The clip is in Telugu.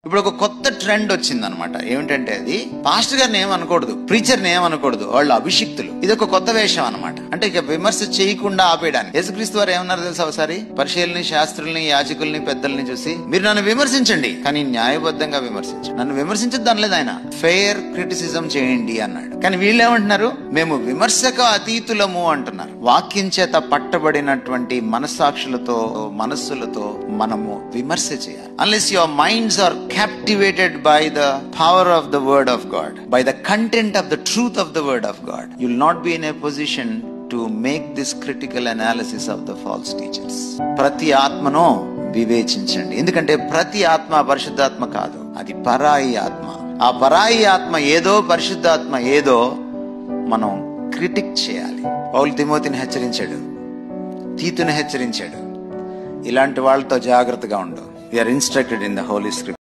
ఇప్పుడు ఒక కొత్త ట్రెండ్ వచ్చింది అనమాట. ఏమిటంటే అది పాస్టర్ గారిని ఏమనకూడదు, ప్రీచర్ని ఏమనకూడదు, వాళ్ళు అభిషిక్తులు. ఇది ఒక కొత్త వేషం అనమాట. అంటే ఇక విమర్శ చేయకుండా ఆపేయడానికి. యేసుక్రీస్తు వారు ఏమన్నారు తెలుసా? ఒకసారి పరిశీలని, శాస్త్రుల్ని, యాజకుల్ని, పెద్దల్ని చూసి, మీరు నన్ను విమర్శించండి కానీ న్యాయబద్ధంగా విమర్శించండి, నన్ను విమర్శించద్దు అనలేదు ఆయన, ఫెయిర్ క్రిటిసిజం చేయండి అన్నాడు. కానీ వీళ్ళు ఏమంటున్నారు? మేము విమర్శక అతీతులము అంటున్నారు. వాక్యం చేత పట్టబడినటువంటి మనస్సాక్షులతో, మనస్సులతో మనము విమర్శ చేయాలి. Unless your minds are captivated by the power of the word of God, by the content of the truth of the word of God, you will not be in a position to make this critical analysis of the false teachers. ప్రతి ఆత్మను వివేచించండి. ఎందుకంటే ప్రతి ఆత్మ పరిశుద్ధాత్మ కాదు, అది పరాయి ఆత్మ. ఆ పరాయి ఆత్మ ఏదో, పరిశుద్ధాత్మ ఏదో మనం క్రిటిక్ చేయాలి. పౌలు తిమోతిని హెచ్చరించాడు, తీతుని హెచ్చరించాడు, ఇలాంటి వాళ్ళతో జాగ్రత్తగా ఉండు. We are instructed in the Holy Scripture.